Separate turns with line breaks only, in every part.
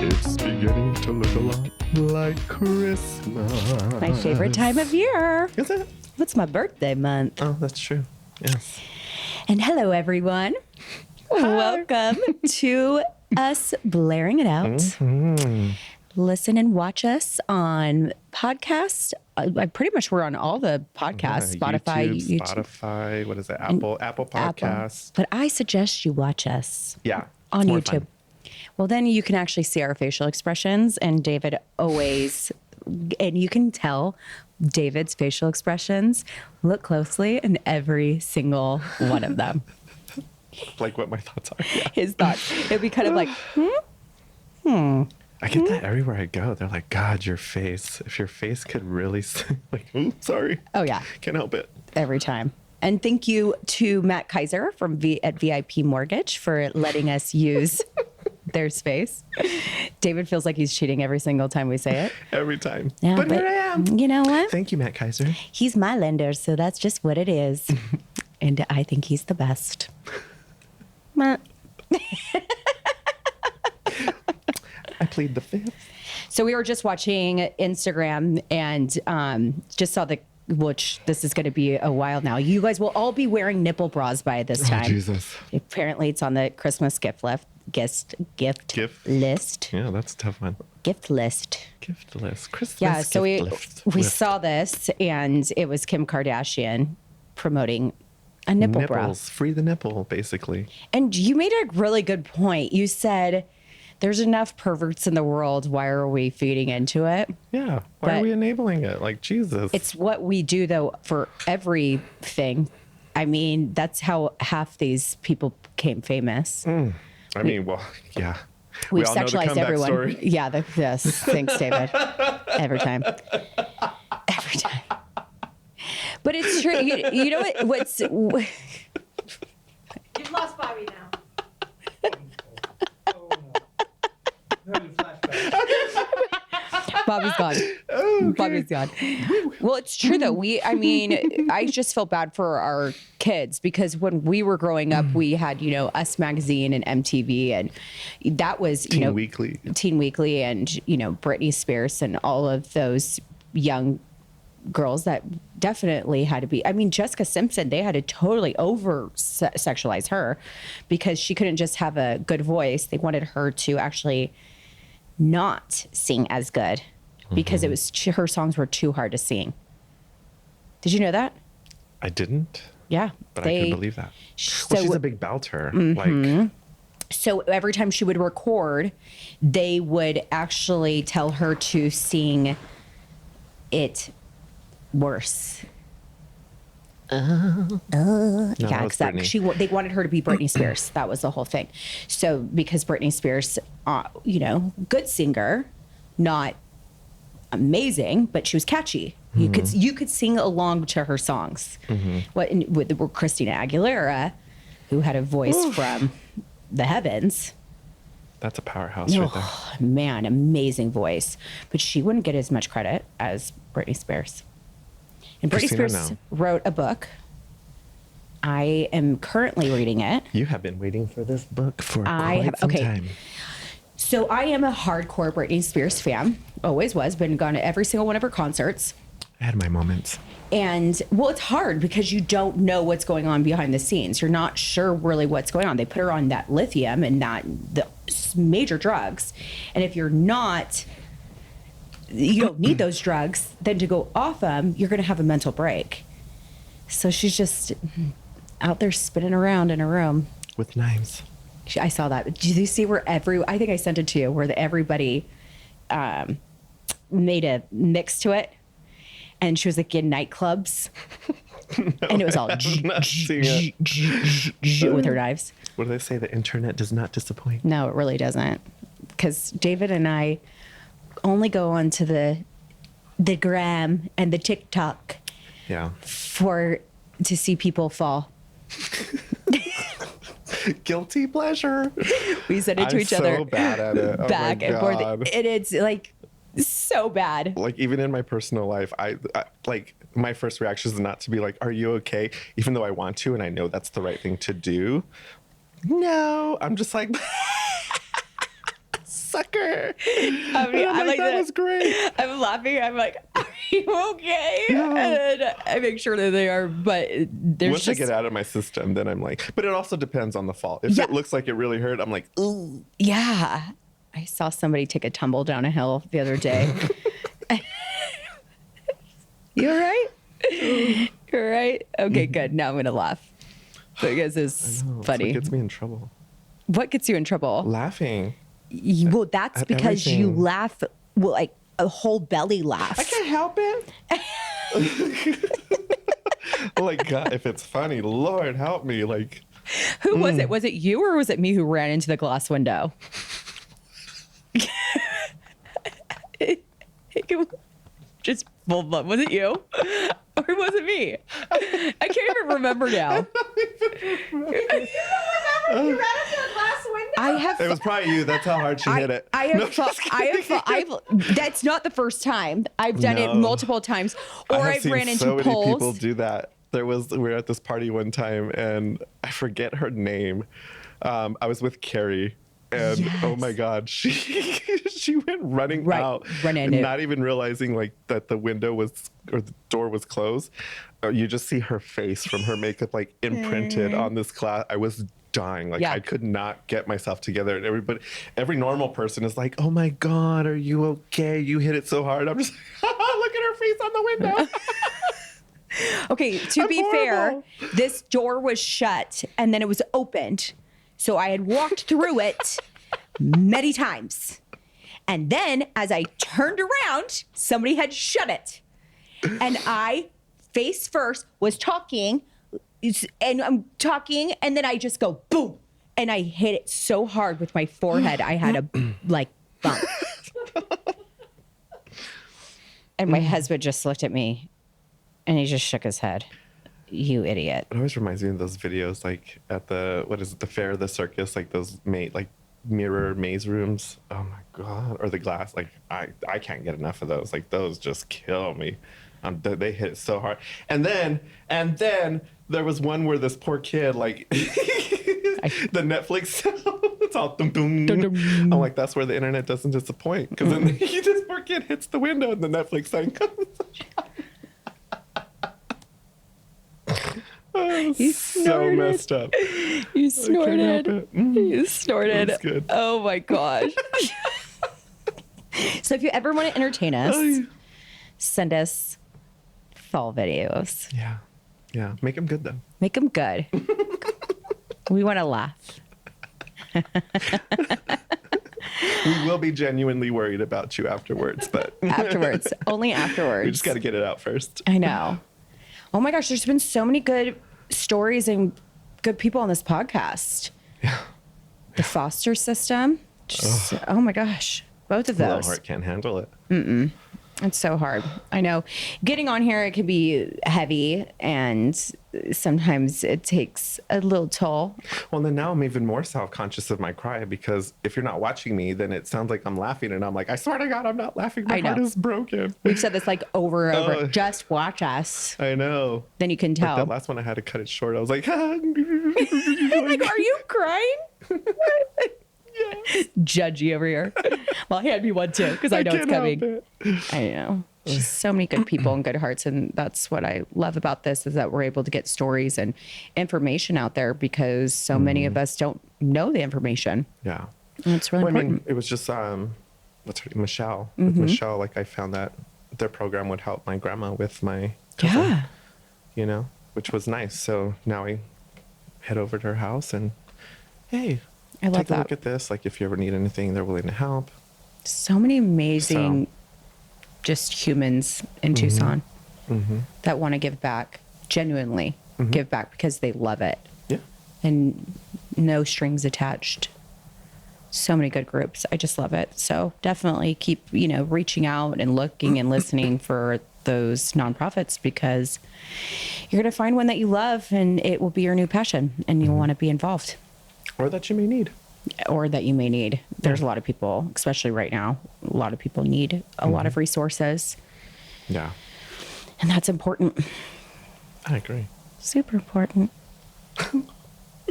It's beginning to look a lot like Christmas.
My favorite time of year.
Is it?
It's my birthday month.
Oh, that's true. Yes.
And hello, everyone. Welcome to us blaring it out.
Mm-hmm.
Listen and watch us on podcasts. I pretty much we're on all the podcasts, Spotify, YouTube.
Spotify, what is it? Apple Podcasts.
But I suggest you watch us on
more
YouTube.
fun.
Well, then you can actually see our facial expressions. And David always, and you can tell David's facial expressions. Look closely in every single one of them.
Like what my thoughts are. Yeah.
His thoughts. It'd be kind of like,
I get that everywhere I go. They're like, God, your face. If your face could really like, ooh, sorry.
Oh, yeah.
Can't help it.
Every time. And thank you to Matt Kaiser from at VIP Mortgage for letting us use their space. David feels like he's cheating every single time we say it.
Every time.
Yeah,
but here I am.
You know what?
Thank you, Matt Kaiser.
He's my lender, so that's just what it is. And I think he's the best. Matt.
I plead the fifth.
So we were just watching Instagram and just saw which this is going to be a while now. You guys will all be wearing nipple bras by this time.
Oh, Jesus.
Apparently it's on the Christmas gift list.
Yeah, that's a tough one.
Gift list.
Gift list. Christmas
Yeah, so
gift
we
list.
saw this and it was Kim Kardashian promoting a nipple bra.
Nipples. Free the nipple, basically.
And you made a really good point. You said there's enough perverts in the world. Why are we feeding into it?
Yeah. Why are we enabling it? Like, Jesus.
It's what we do, though, for everything. I mean, that's how half these people became famous.
I mean, well, yeah.
We've
all know the
sexualized
comeback
everyone.
story.
Yeah, yes. Thanks, David. Every time. Every time. But it's true. You know what's...
You've lost Bobby now.
Bobby's gone.
Okay.
Bobby's gone. Well, it's true though. I just felt bad for our kids because when we were growing up, we had, Us Magazine and MTV, and that was,
Teen Weekly.
Teen Weekly, and, Britney Spears and all of those young girls that definitely had to be. I mean, Jessica Simpson, they had to totally over sexualize her because she couldn't just have a good voice. They wanted her to actually not sing as good because it was her songs were too hard to sing. Did you know that?
I didn't.
Yeah.
But I can believe that.
So,
Well, she's a big belter. Like,
so every time she would record, they would actually tell her to sing it worse.
no,
Yeah,
that's Britney.
they wanted her to be Britney Spears. That was the whole thing. So because Britney Spears, good singer, not amazing, but she was catchy. You could sing along to her songs. With Christina Aguilera, who had a voice from the heavens.
That's a powerhouse right there.
Oh, man, amazing voice. But she wouldn't get as much credit as Britney Spears. And Britney
Christina,
Spears
no.
wrote a book. I am currently reading it.
You have been waiting for this book for quite some time.
So I am a hardcore Britney Spears fan. Always was. Been gone to every single one of her concerts.
I had my moments.
And, well, it's hard because you don't know what's going on behind the scenes. You're not sure really what's going on. They put her on that lithium and the major drugs. And if you don't need those drugs, then to go off them, you're going to have a mental break. So she's just out there spinning around in a room.
With knives.
I saw that. Did you see where I think I sent it to you, where everybody made a mix to it? And she was like in nightclubs. And it was all with her knives.
What do they say? The internet does not disappoint.
No, it really doesn't. Because David and I only go onto the gram and the TikTok to see people fall.
Guilty pleasure.
We send it to each other.
I'm so bad at it.
Back and forth. And it's like so bad.
Like even in my personal life, I like my first reaction is not to be like, "Are you okay?" Even though I want to and I know that's the right thing to do. No, I'm just like, so sucker.
I mean,
And I'm like, that was great.
I'm laughing. I'm like, are you okay?
Yeah.
And I make sure that they are, but there's
Once I
just,
get out of my system, then I'm like, but it also depends on the fall. If
Yeah.
it looks like it really hurt, I'm like, ooh.
yeah. I saw somebody take a tumble down a hill the other day. You all right? You all right? Okay, good. Now I'm going to laugh because it's
No, it's
funny.
what gets me in trouble.
What gets you in trouble?
Laughing.
Well, that's
At
because you
everything.
laugh, well, like a whole belly laugh.
I can't help it. Like, God, if it's funny, Lord help me. Like,
Who was it? Was it you or was it me who ran into the glass window? Just well, was it you or was it me? I can't even remember now. I have.
it was probably you. That's how hard she hit it.
I have. That's not the first time. I've done it
No.
multiple times, or
I have
I've
seen
ran into
so many
poles.
people do that. We were at this party one time, and I forget her name. I was with Carrie, and oh my God, she went running
Right,
out,
running it.
not even realizing like that the window was or the door was closed. You just see her face from her makeup like imprinted on this glass. I was dying. Like
Yeah.
I could not get myself together. And every normal person is like, "Oh my God, are you okay? You hit it so hard." I'm just look at her face on the window.
Okay, to
I'm
be fair,
horrible.
this door was shut and then it was opened. So I had walked through it many times. And then as I turned around, somebody had shut it. And I, face first, was talking and I'm talking and then I just go boom. And I hit it so hard with my forehead. I had a like bump. And my husband just looked at me and he just shook his head. You idiot.
It always reminds me of those videos, like at the the fair, the circus, like those mirror maze rooms. Oh my God! Or the glass. Like I can't get enough of those. Like those just kill me. They hit it so hard. And then there was one where this poor kid, like the Netflix. It's all dum dum. I'm like, that's where the internet doesn't disappoint, because then this poor kid hits the window and the Netflix sign comes.
You
So
snorted.
messed up.
You
help
snorted.
it.
You snorted.
That's good.
Oh my gosh. So if you ever want to entertain us, send us fall videos.
Yeah. Make them good though.
Make them good. We want to laugh.
We will be genuinely worried about you afterwards, but
Afterwards. Only afterwards.
we just got to get it out first.
I know. Oh my gosh, there's been so many good stories and good people on this podcast.
Yeah.
The foster system. Just, oh my gosh. Both of
My little
those.
heart can't handle it.
It's so hard. I know. Getting on here, it can be heavy and sometimes it takes a little toll.
Well, then now I'm even more self-conscious of my cry, because if you're not watching me, then it sounds like I'm laughing, and I'm like, I swear to God, I'm not laughing. My
I know.
heart is broken.
We've said this like over and over.
Oh.
Just watch us.
I know.
Then you can
Like
tell.
that last one, I had to cut it short. I was like,
Like, are you crying? Judgy over here. Well, hand me one too, because I know it's
can't help
coming.
it.
I know. Just so many good people and good hearts. And that's what I love about this, is that we're able to get stories and information out there, because so many of us don't know the information.
Yeah.
And it's really
Well, I
important.
mean, it was just what's her name? Michelle. With Michelle, like I found that their program would help my grandma with my cousin,
Yeah.
you know, which was nice. So now I head over to her house and, hey,
I love
take a
that.
look at this. Like if you ever need anything, they're willing to help.
So many amazing
So-
just humans in Tucson that want to give back, genuinely give back, because they love it
Yeah.
and no strings attached. So many good groups. I just love it. So definitely keep, reaching out and looking and listening for those nonprofits, because you're going to find one that you love and it will be your new passion and you'll want to be involved,
Or that you may need.
or that you may need. There's a lot of people, especially right now, a lot of people need a lot of resources,
Yeah.
and that's important.
I agree.
Super important.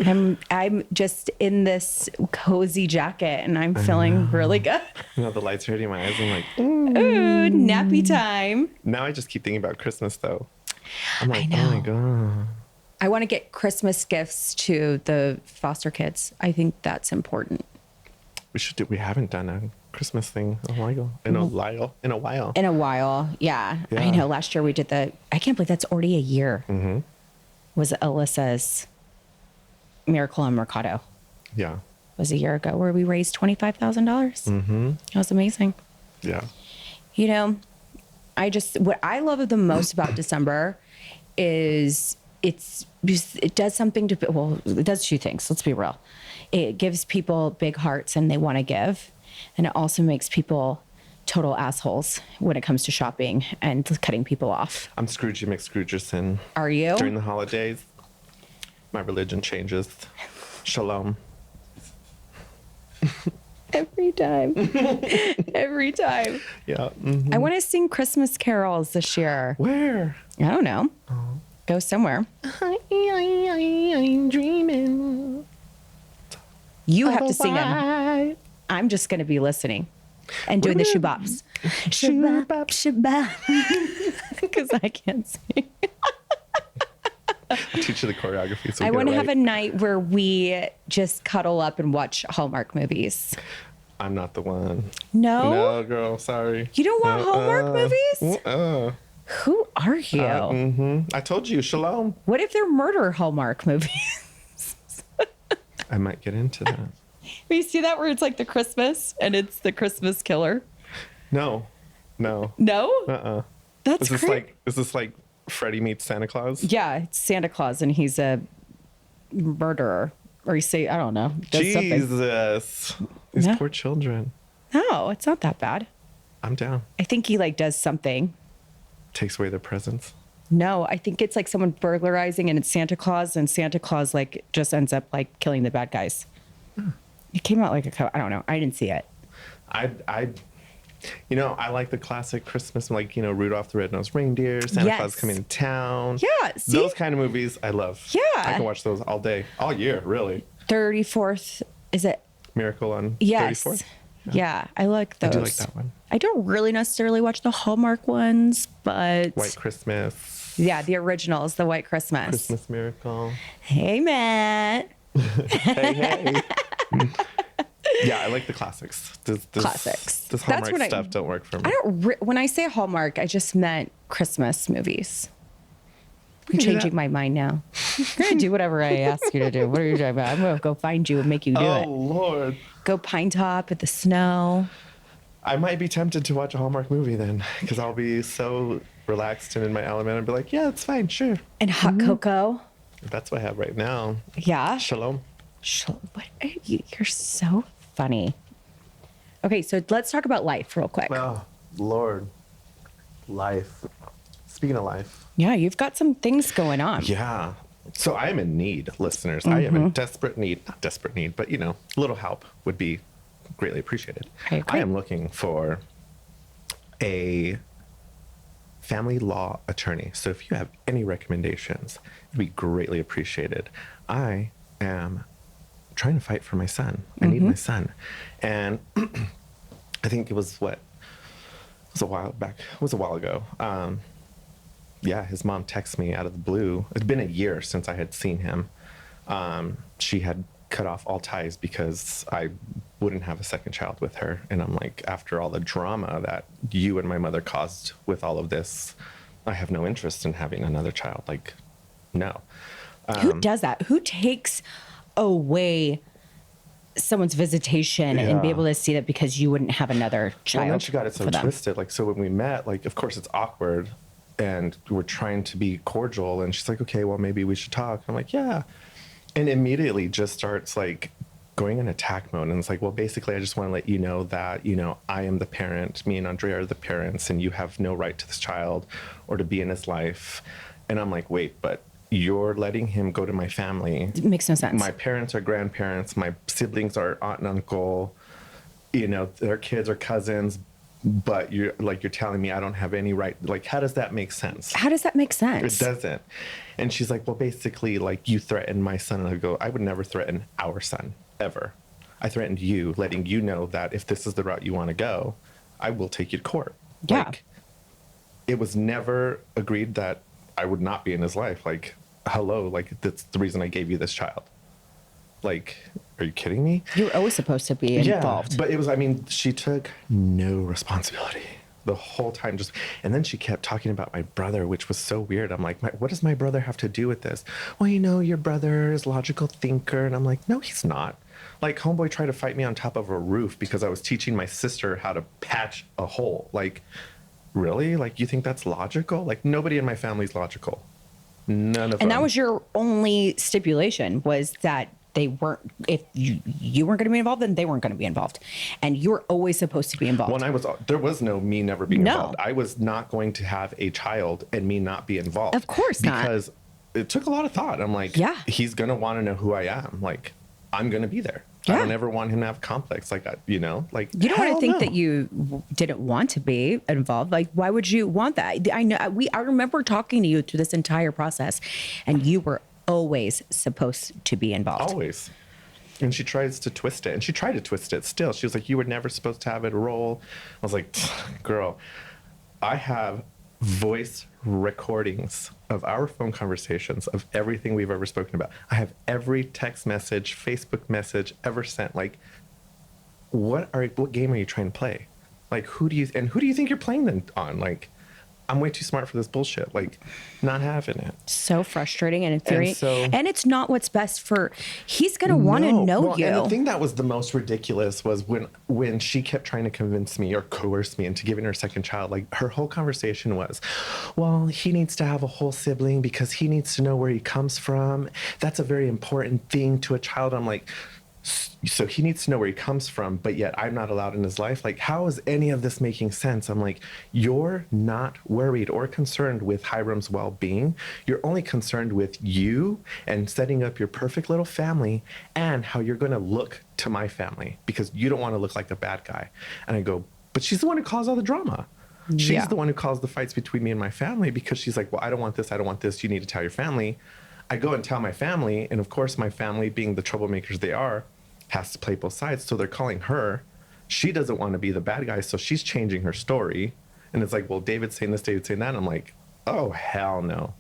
I'm just in this cozy jacket and I'm feeling really good.
You know, the lights are hitting my eyes. I'm like,
Ooh, nappy time.
now I just keep thinking about Christmas though. I'm like,
I
oh my
know.
God.
I want to get Christmas gifts to the foster kids. I think that's important.
We haven't done a Christmas thing in a while. In a while.
In a while. Yeah. I
Yeah.
know. Last year we did I can't believe that's already a year.
Mm-hmm.
Was Alyssa's Miracle on Mercado.
Yeah.
It was a year ago where we raised $25,000.
Mm-hmm.
It was amazing.
Yeah.
You know, what I love the most about December is it does something to, well, it does two things. Let's be real. It gives people big hearts and they want to give. And it also makes people total assholes when it comes to shopping and cutting people off.
I'm Scroogey McScroogerson.
Are you?
During the holidays, my religion changes. Shalom.
Every time. Every time.
Yeah. Mm-hmm.
I want to sing Christmas carols this year.
Where?
I don't know. Go somewhere.
I'm dreaming.
You have to sing them. I'm just going to be listening and doing the shoebops. Shoobop, shoobop. Because I can't sing.
I'll teach you the choreography. So
I want to have a night where we just cuddle up and watch Hallmark movies.
I'm not the one.
No?
No, girl. Sorry.
You don't want Hallmark movies? Who are you?
I told you, shalom.
What if they're murder Hallmark movies?
I might get into that.
You see that where it's like the Christmas and it's the Christmas killer?
No.
No? That's great.
Is this like Freddy meets Santa Claus?
Yeah, it's Santa Claus and he's a murderer. Or you say, I don't know. Does something.
Jesus. These
Yeah.
poor children.
No, it's not that bad.
I'm down.
I think he like does something.
Takes away their presents.
No, I think it's like someone burglarizing and it's Santa Claus and Santa Claus like just ends up like killing the bad guys. It came out like I don't know. I didn't see it.
I I like the classic Christmas, like, Rudolph the Red-Nosed Reindeer, Santa
Yes.
Claus Coming to Town.
Yeah, see?
Those kind of movies I love.
Yeah.
I can watch those all day, all year, really.
34th, is it?
Miracle on
Yes.
34th.
Yeah, I like those.
I do like that one.
I don't really necessarily watch the Hallmark ones, but
White Christmas.
yeah, the originals, the White Christmas.
Christmas Miracle.
Hey, Matt.
Hey. Yeah, I like the classics.
Classics.
This
That's
Hallmark
what
stuff don't work for me.
I don't. When I say Hallmark, I just meant Christmas movies. I'm
do
changing
that.
my mind now. You're gonna do whatever I ask you to do. What are you talking about? I'm gonna go find you and make you do
Oh,
it.
Lord.
Go pine top at the snow.
I might be tempted to watch a Hallmark movie then, because I'll be so relaxed and in my element and be like, yeah, it's fine, sure.
And hot cocoa.
That's what I have right now.
Yeah.
Shalom.
What are you? You're so funny. Okay, so let's talk about life real quick.
Oh, Lord. Life. Speaking of life.
Yeah, you've got some things going on.
Yeah. So I am in need, listeners. I am in desperate need. Not desperate need, but, a little help would be greatly appreciated.
I agree.
I am looking for a family law attorney. So if you have any recommendations, it'd be greatly appreciated. I am trying to fight for my son. I need my son. And I think it was a while back. It was a while ago. Yeah, his mom texted me out of the blue. It's been a year since I had seen him. She had cut off all ties because I wouldn't have a second child with her. And I'm like, after all the drama that you and my mother caused with all of this, I have no interest in having another child. Like, no.
Who does that? Who takes away someone's visitation and be
Yeah.
able to see that because you wouldn't have another child?
Well, and then she got it so
for them?
twisted. Like, so when we met, like, of course it's awkward and we're trying to be cordial. And she's like, okay, well, maybe we should talk. I'm like, yeah. And immediately just starts like going in attack mode. And it's like, well, basically, I just want to let you know that, I am the parent. Me and Andrea are the parents, and you have no right to this child or to be in his life. And I'm like, wait, but you're letting him go to my family.
It makes no sense.
My parents are grandparents. My siblings are aunt and uncle. Their kids are cousins. but you're telling me I don't have any right. Like, how does that make sense?
How does that make sense?
It doesn't. And she's like, well, basically, like, you threatened my son. And I go, I would never threaten our son, ever. I threatened you, letting you know that if this is the route you want to go, I will take you to court.
Yeah.
Like, it was never agreed that I would not be in his life. Like, hello, like, that's the reason I gave you this child. Like, are you kidding me?
You were always supposed to be involved.
Yeah, but it was, I mean, she took no responsibility the whole time. And then she kept talking about my brother, which was so weird. I'm like, what does my brother have to do with this? Well, you know, your brother is a logical thinker. And I'm like, no, he's not. Like, homeboy tried to fight me on top of a roof because I was teaching my sister how to patch a hole. Like, really? Like, you think that's logical? Like, nobody in my family's logical. None of them.
And that was your only stipulation, was that they weren't, if you weren't going to be involved, then they weren't going to be involved. And you were always supposed to be involved.
There was no me never being
No.
involved. I was not going to have a child and me not be involved.
Of course not.
Because it took a lot of thought. I'm like,
Yeah.
he's going to want to know who I am. Like, I'm going to be there.
Yeah.
I don't ever want him to have complex. Like, you know, like,
You don't want to
hell
think
no.
that you didn't want to be involved. Like, why would you want that? I remember talking to you through this entire process, and you were always supposed to be involved.
Always. And she tries to twist it. And she tried to twist it still. She was like, you were never supposed to have it roll. I was like, girl, I have voice recordings of our phone conversations, of everything we've ever spoken about. I have every text message, Facebook message ever sent. Like, what game are you trying to play? Like, who do you think you're playing them on? Like, I'm way too smart for this bullshit. Like, not having it.
So frustrating and infuriating.
And
And it's not what's best for, he's going to want to know
well,
you.
And the thing that was the most ridiculous was when she kept trying to convince me or coerce me into giving her a second child. Like, her whole conversation was, well, he needs to have a whole sibling because he needs to know where he comes from. That's a very important thing to a child. I'm like, so he needs to know where he comes from, but yet I'm not allowed in his life. Like, how is any of this making sense? I'm like, you're not worried or concerned with Hiram's well-being. You're only concerned with you and setting up your perfect little family and how you're going to look to my family because you don't want to look like a bad guy. And I go, but she's the one who caused all the drama. She's
Yeah.
the one who caused the fights between me and my family because she's like, well, I don't want this. I don't want this. You need to tell your family. I go and tell my family. And of course, my family, being the troublemakers they are, has to play both sides. So they're calling her. She doesn't want to be the bad guy. So she's changing her story. And it's like, well, David's saying this, David's saying that. And I'm like, oh, hell no.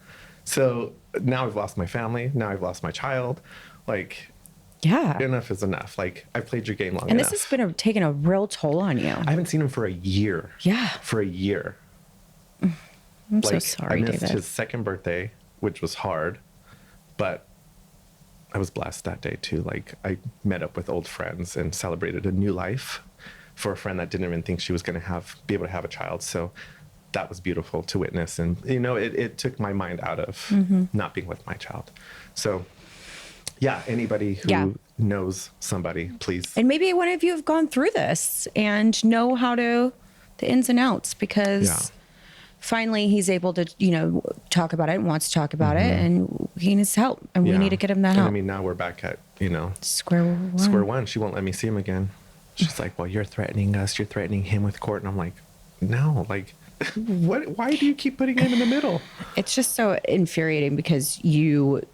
So now I've lost my family. Now I've lost my child. Like,
Yeah.
enough is enough. Like, I've played your game long
And
enough.
this has been taking a real toll on you.
I haven't seen him for a year.
Yeah.
For a year.
I'm so sorry,
I missed
David.
his second birthday, which was hard, but I was blessed that day too. Like, I met up with old friends and celebrated a new life for a friend that didn't even think she was going to be able to have a child. So that was beautiful to witness. And, you know, it took my mind out of not being with my child. So yeah, anybody who knows somebody, please.
And maybe one of you have gone through this and know how to, the ins and outs, because finally he's able to, talk about it and wants to talk about it, and he needs help, and we need to get him that
And
help.
I mean, now we're back at,
Square one.
square one. She won't let me see him again. She's like, well, you're threatening us. You're threatening him with court. And I'm like, no, like, why do you keep putting him in the middle?
It's just so infuriating because you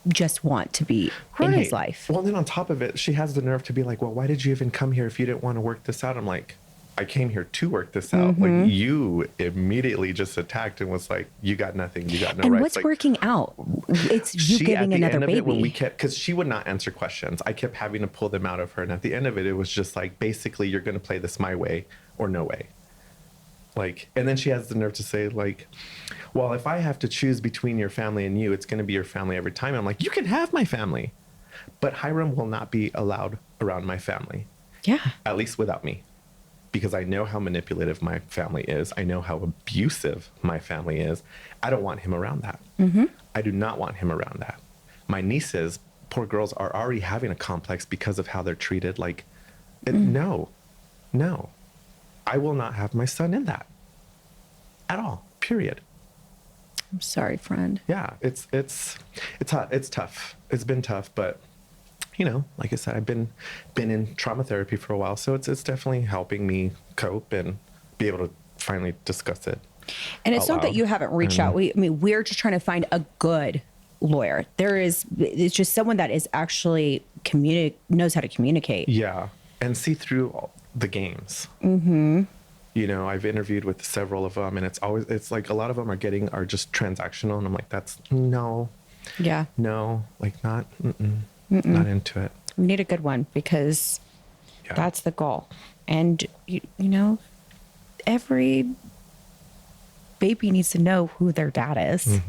just want to be in his life.
Well, then on top of it, she has the nerve to be like, well, why did you even come here if you didn't want to work this out? I'm like, I came here to work this out. Like, you immediately just attacked and was like, you got nothing. You got no
And
rights.
what's
Like,
working out? It's you
she,
giving
at the
another
end of
baby.
it, when we kept, because she would not answer questions, I kept having to pull them out of her. And at the end of it, it was just like, basically, you're going to play this my way or no way. Like, and then she has the nerve to say, like, well, if I have to choose between your family and you, it's going to be your family every time. I'm like, you can have my family, but Hiram will not be allowed around my family.
Yeah.
At least without me. Because I know how manipulative my family is. I know how abusive my family is. I don't want him around that. I do not want him around that. My nieces, poor girls, are already having a complex because of how they're treated. Like, no. I will not have my son in that. At all. Period.
I'm sorry, friend.
Yeah, it's tough. It's been tough, but like I said, I've been in trauma therapy for a while, so it's definitely helping me cope and be able to finally discuss it.
And it's
out
not that
loud.
you haven't reached out. We're just trying to find a good lawyer. It's just someone that is actually knows how to communicate.
Yeah, and see through all the games. Mm-hmm. You know, I've interviewed with several of them, and it's like a lot of them are just transactional, and I'm like,
Yeah.
like not into it.
We need a good one because
Yeah.
that's the goal. And, you know, every baby needs to know who their dad is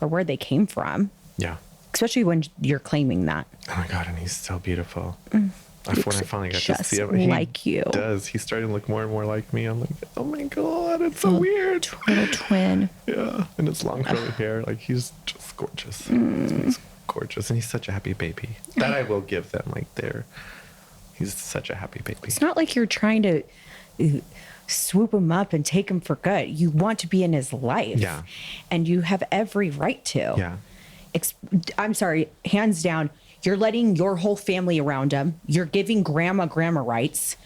or where they came from,
Yeah.
especially when you're claiming that.
Oh my God, and he's so beautiful. When I finally got to
Just
see him, he
like you.
does. He's starting to look more and more like me. I'm like, oh my God, it's so weird.
Little twin.
Yeah, and his long curly hair, like he's just gorgeous. He's gorgeous, and he's such a happy baby. That I will give them. Like he's such a happy baby.
It's not like you're trying to swoop him up and take him for good. You want to be in his life.
Yeah.
And you have every right to.
Yeah,
I'm sorry, hands down, you're letting your whole family around him. You're giving grandma rights,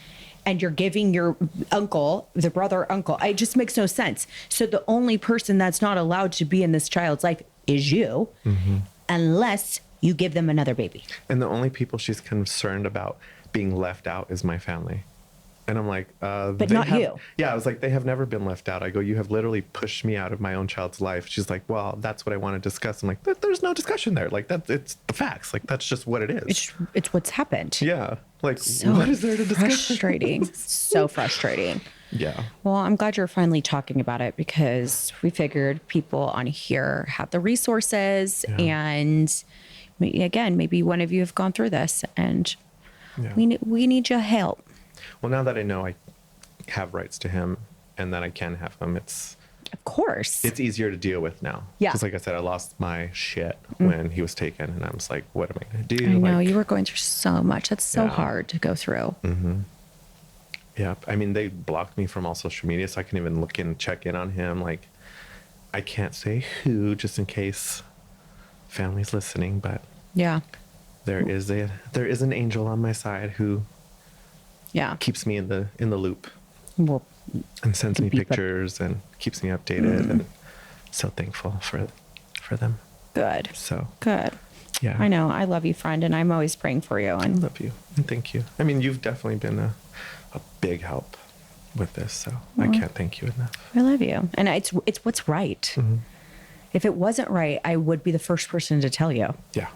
and you're giving your uncle, the brother uncle. It just makes no sense. So the only person that's not allowed to be in this child's life is you, unless you give them another baby.
and the only people she's concerned about being left out is my family. And I'm like, but
not you.
Yeah, I was like, they have never been left out. I go, you have literally pushed me out of my own child's life. She's like, well, that's what I want to discuss. I'm like, there's no discussion there. Like it's the facts. Like that's just what it is.
It's what's happened.
Yeah. Like
So
what is there to discuss?
frustrating. So frustrating.
Yeah.
Well, I'm glad you're finally talking about it because we figured people on here have the resources
Yeah.
and again, maybe one of you have gone through this and
Yeah.
we need your help.
Well, now that I know I have rights to him and that I can have him, it's
Of course.
easier to deal with now.
Yeah.
Because like I said, I lost my shit when he was taken, and I was like, what am I going to do?
I know
Like,
you were going through so much. That's so
Yeah.
hard to go through.
Yeah. I mean, they blocked me from all social media, so I can't even look in, check in on him. Like, I can't say who, just in case family's listening, but
Yeah.
there is an angel on my side who
Yeah.
keeps me in the loop
Well,
and sends me
Keep up.
pictures and keeps me updated, and so thankful for them.
good.
So
Good.
yeah,
I know. I love you, friend, and I'm always praying for you.
I
And
love you and thank you. I mean, you've definitely been a big help with this, so I can't thank you enough.
I love you. And it's what's right. If it wasn't right, I would be the first person to tell you.
Yeah.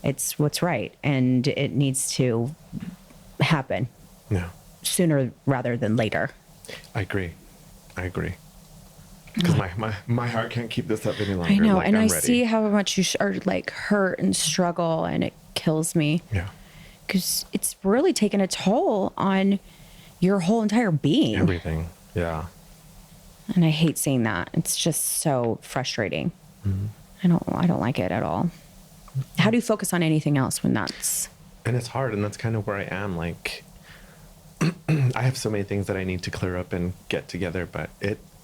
It's what's right, and it needs to happen
No,
sooner rather than later.
I agree. Because my heart can't keep this up any longer.
I know,
Like,
and
I'm
I
ready.
see how much you are like hurt and struggle, and it kills me
Yeah.
because it's really taken a toll on your whole entire being.
Everything. Yeah.
And I hate seeing that. It's just so frustrating. I don't like it at all. How do you focus on anything else when that's
And it's hard, and that's kind of where I am. Like, I have so many things that I need to clear up and get together, but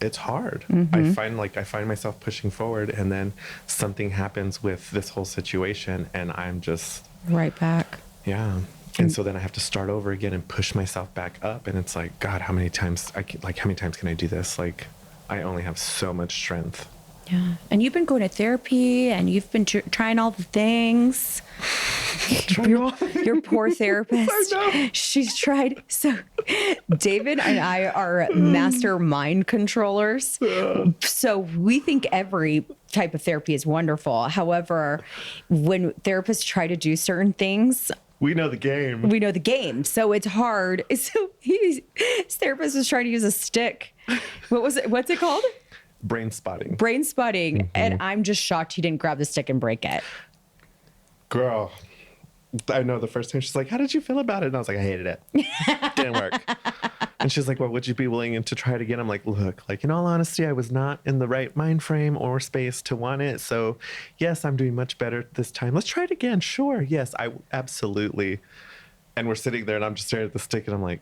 it's hard. I find myself pushing forward, and then something happens with this whole situation, and I'm just
right back?
yeah. And so then I have to start over again and push myself back up, and it's like, God, how many times can I do this? Like, I only have so much strength.
Yeah. And you've been going to therapy and you've been trying all the things. Your poor therapist.
I know.
She's tried. So David and I are master mind controllers. So we think every type of therapy is wonderful. However, when therapists try to do certain things,
We know the game.
we know the game. So it's hard. So his therapist was trying to use a stick. What was it? What's it called?
Brain spotting.
Brain spotting. And I'm just shocked he didn't grab the stick and break it.
Girl, I know the first time she's like, how did you feel about it? And I was like, I hated it. Didn't work. And she's like, well, would you be willing to try it again? I'm like, look, like in all honesty, I was not in the right mind frame or space to want it. So yes, I'm doing much better this time. Let's try it again. Sure. Yes, I absolutely. And we're sitting there and I'm just staring at the stick and I'm like,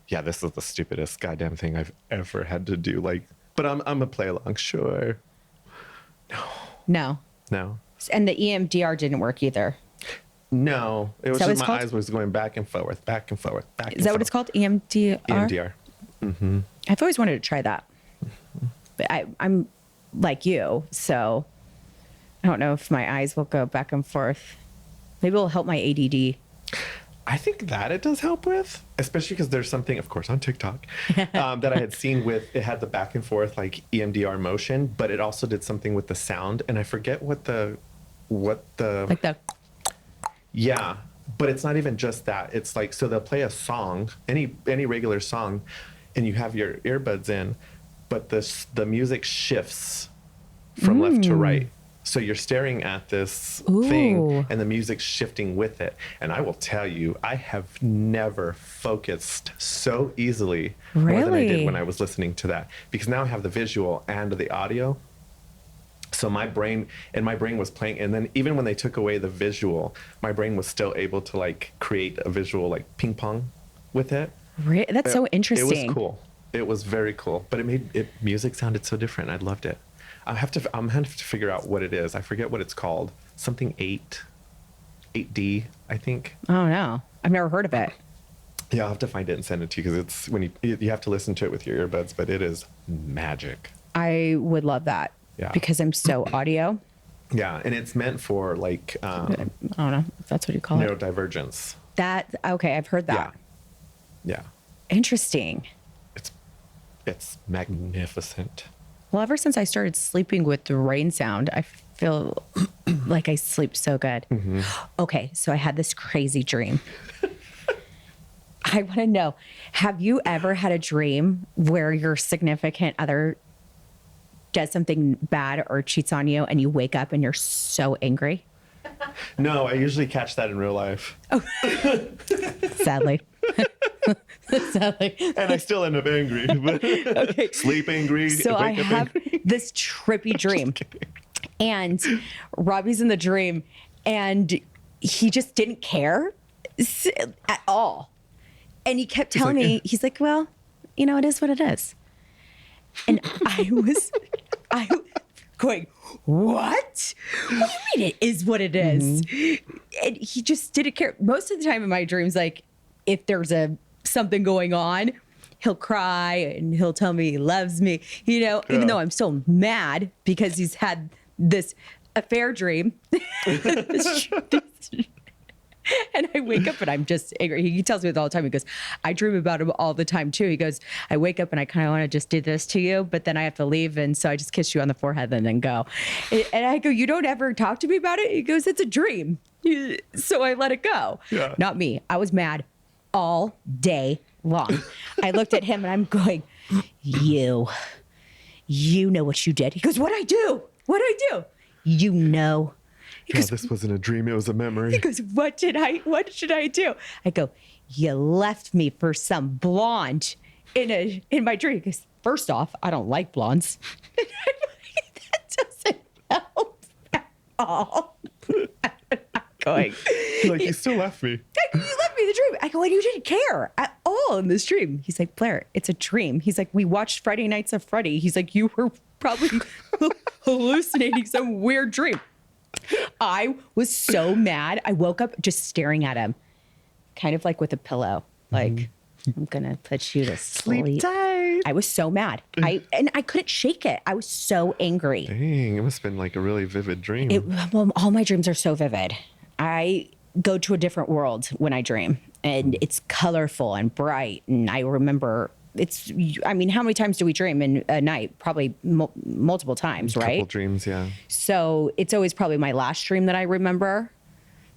yeah, this is the stupidest goddamn thing I've ever had to do. Like, but I'm gonna play along. Sure.
No.
No.
And the EMDR didn't work either.
No. It was
that what
just
it's
my
called?
eyes was going back and forth, back and forth, back and
Is that what it's called? EMDR?
EMDR.
I've always wanted to try that. But I'm like you, so I don't know if my eyes will go back and forth. Maybe it'll help my ADD.
I think that it does help with, especially because there's something, of course, on TikTok that I had seen with, it had the back and forth like EMDR motion, but it also did something with the sound. And I forget what the,
Like the,
yeah, but it's not even just that. It's like, so they'll play a song, any regular song, and you have your earbuds in, but the music shifts from left to right. So you're staring at this thing
Ooh.
and the music's shifting with it. And I will tell you, I have never focused so easily more than I did
Really?
when I was listening to that. Because now I have the visual and the audio. So my brain was playing. And then even when they took away the visual, my brain was still able to like create a visual like ping pong with it.
that's so interesting.
It was cool. It was very cool. But music sounded so different. I loved it. I'm gonna have to figure out what it is. I forget what it's called. Something 8D, I think.
Oh no, I've never heard of it.
Yeah, I'll have to find it and send it to you because it's when you have to listen to it with your earbuds, but it is magic.
I would love that.
Yeah.
Because I'm so audio.
Yeah, and it's meant for like
I don't know if that's what you call it.
neurodivergence.
That okay, I've heard that.
Yeah,
Interesting.
it's magnificent.
Well, ever since I started sleeping with the rain sound, I feel like I sleep so good. Okay, so I had this crazy dream. I want to know, have you ever had a dream where your significant other does something bad or cheats on you and you wake up and you're so angry?
No, I usually catch that in real life.
Sadly. Sadly.
And I still end up angry. But sleep angry.
So I
wake up
have
angry.
this trippy dream, and Robbie's in the dream, and he just didn't care at all. And he kept telling me, he's like, well, you know, it is what it is. And I was going, what? What do you mean it is what it is? And he just didn't care. Most of the time in my dreams, like if there's something going on, he'll cry and he'll tell me he loves me, you know, even though I'm so mad because he's had this affair dream. And I wake up and I'm just angry. He tells me this all the time. He goes, I dream about him all the time too. He goes, I wake up and I kind of want to just do this to you, but then I have to leave. And so I just kiss you on the forehead and then go. And I go, you don't ever talk to me about it? He goes, it's a dream. So I let it go.
Yeah.
Not me. I was mad all day long. I looked at him and I'm going, you know what you did. He goes, what'd I do? What'd I do? You know.
No, this wasn't a dream. It was a memory.
He goes, what should I do? I go, you left me for some blonde in my dream. He goes, first off, I don't like blondes. That doesn't help at all. Going,
Like, you still left me.
you left me in the dream. I go, and you didn't care at all in this dream. He's like, Blaire, it's a dream. He's like, we watched Friday Nights at Freddy. He's like, you were probably hallucinating some weird dream. I was so mad. I woke up just staring at him, kind of like with a pillow. Like, I'm going to put you to sleep.
tight.
I was so mad. I couldn't shake it. I was so angry.
Dang, it must have been like a really vivid dream.
Well, all my dreams are so vivid. I go to a different world when I dream, and it's colorful and bright. And I remember how many times do we dream in a night? Probably multiple times, right?
Couple dreams, yeah.
So it's always probably my last dream that I remember,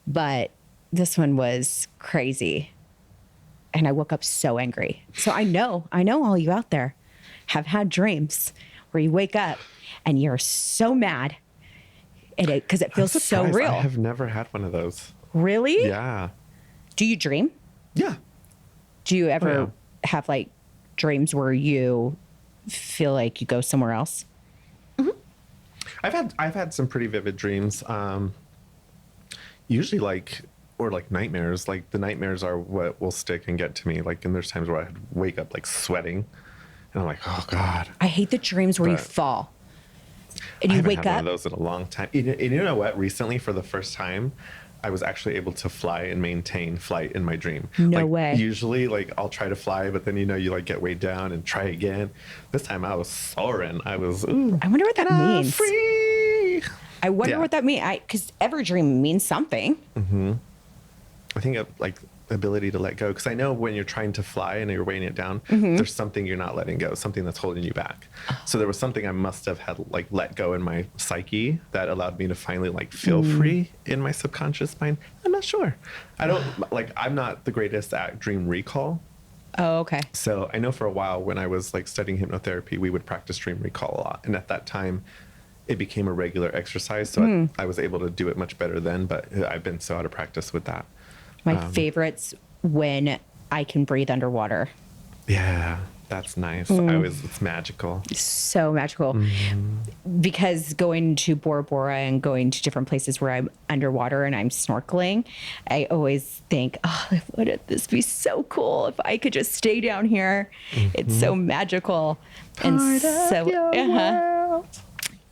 but this one was crazy. And I woke up so angry. So I know all you out there have had dreams where you wake up and you're so mad because it feels so
Surprised.
real.
I have never had one of those.
Really?
Yeah.
Do you dream?
Yeah.
Do you ever
yeah.
have like dreams where you feel like you go somewhere else?
I've had some pretty vivid dreams. Usually like nightmares. Like the nightmares are what will stick and get to me. Like, and there's times where I wake up like sweating, and I'm like, oh God.
I hate the dreams where you
But
fall and
I
you
haven't
wake
had one
up.
of those in a long time. And you know what? Recently, for the first time, I was actually able to fly and maintain flight in my dream.
No
like,
way.
Usually, like I'll try to fly, but then you like get weighed down and try again. This time I was soaring. I was. Ooh,
I wonder what that means.
free.
I wonder
Yeah.
what that means. Because every dream means something.
I think like ability to let go, because I know when you're trying to fly and you're weighing it down, there's something you're not letting go, something that's holding you back. So there was something I must have had like let go in my psyche that allowed me to finally like feel free in my subconscious mind. I'm not sure. I don't like, I'm not the greatest at dream recall.
Oh, okay.
So I know for a while when I was like studying hypnotherapy, we would practice dream recall a lot. And at that time, it became a regular exercise. So I was able to do it much better then, but I've been so out of practice with that.
My favorite's when I can breathe underwater.
Yeah, that's nice. It's magical.
So magical. Because going to Bora Bora and going to different places where I'm underwater and I'm snorkeling, I always think, oh, wouldn't this be so cool if I could just stay down here? It's so magical. And so,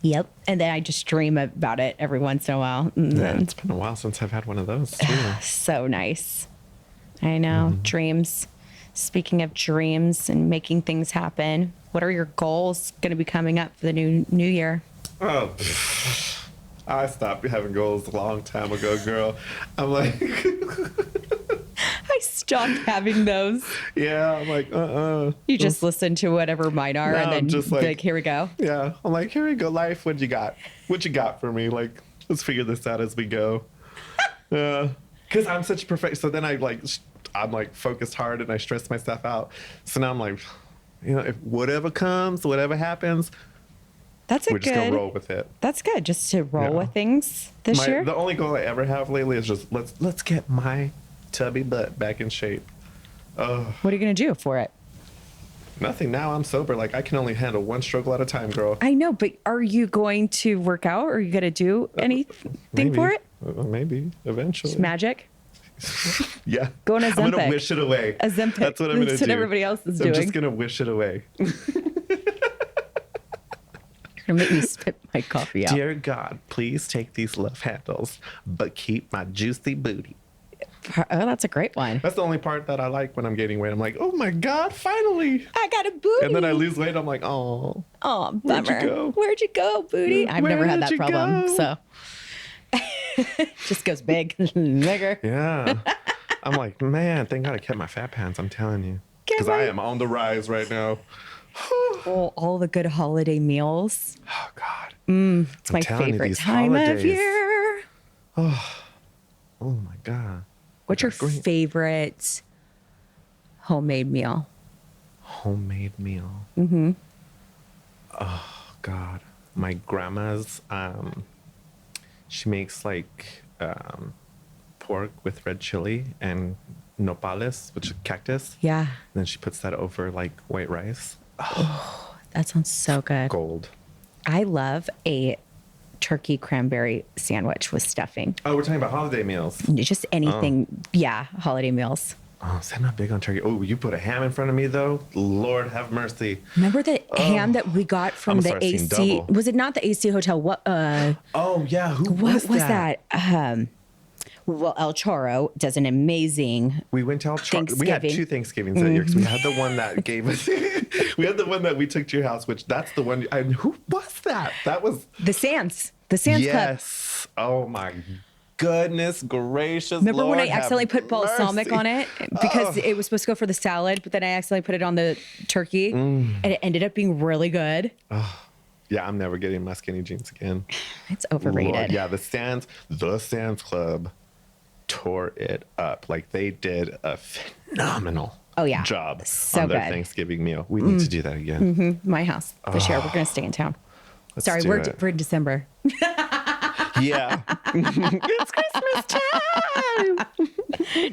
yep. And then I just dream about it every once in a while.
Yeah, it's been a while since I've had one of those too.
So nice. I know. Dreams. Speaking of dreams and making things happen, what are your goals going to be coming up for the new year?
Oh, I stopped having goals a long time ago, girl. I'm like,
I stopped having those.
yeah, I'm like,
You just listen to whatever mine are
No,
and then
just
be
like-
like, here we go.
Yeah, I'm like, here we go, life. What you got? What you got for me? Like, let's figure this out as we go. Because I'm such a perfect. So then I'm like focused hard and I stress myself out. So now I'm like, if whatever comes, whatever happens,
That's
we're just gonna roll with it.
That's good. Just to roll
Yeah.
with things this year.
The only goal I ever have lately is just let's get my tubby butt back in shape. Oh,
What are you going to do for it?
nothing. Now I'm sober. Like I can only handle one struggle at a time, girl.
I know, but are you going to work out? Or are you going to do anything
Maybe.
for it?
Maybe eventually.
Just magic?
Yeah.
Go on
I'm
Ozempic.
gonna wish it away.
Ozempic.
That's what I'm gonna
That's
do.
what everybody else is
I'm
doing.
just gonna wish it away.
You're going to make me spit my coffee out.
Dear God, please take these love handles, but keep my juicy booty.
Oh, that's a great one.
That's the only part that I like when I'm gaining weight. I'm like, oh my God, finally.
I got a booty.
And then I lose weight. I'm like, oh.
Oh,
Where'd you
bummer.
go?
Where'd you go, booty? I've never had
Where'd
that
you
problem.
go?
So just goes big, bigger.
Yeah. I'm like, man, thank God I kept my fat pants. I'm telling you.
Can't
Because I
wait.
am on the rise right now.
Oh, all the good holiday meals.
Oh God.
It's my
telling you,
favorite
these
time of
holidays.
year.
Oh my God.
What's your
Great.
favorite homemade meal?
Homemade meal. Oh God. My grandma's, she makes like pork with red chili and nopales, which is cactus.
Yeah,
And then she puts that over like white rice.
that sounds so good.
Gold.
I love a turkey cranberry sandwich with stuffing.
Oh, we're talking about holiday meals.
Just anything. Yeah, holiday meals.
Oh, so I'm not big on turkey. Oh, you put a ham in front of me though? Lord have mercy.
Remember the ham that we got from
I'm
the
gonna start seeing
AC?
double.
Was it not the AC hotel? What
Oh yeah, who
what was that? Well, El Choro does an amazing.
We went to we had
Thanksgiving.
2 Thanksgivings that year because we had the one that gave us. We had the one that we took to your house, which that's the one. Who was that? That was
The Sands Club.
yes. Oh my goodness gracious!
Remember when
Lord
I accidentally
have
put balsamic
mercy.
on it because it was supposed to go for the salad, but then I accidentally put it on the turkey, and it ended up being really good.
Yeah, I'm never getting my skinny jeans again.
It's overrated.
Lord, yeah, the Sands Club tore it up. Like they did a phenomenal job
So
on their
good.
Thanksgiving meal. We need to do that again.
My house this year. We're gonna stay in town.
Let's
Sorry,
do
we're
it.
we're in December.
Yeah. It's Christmas time.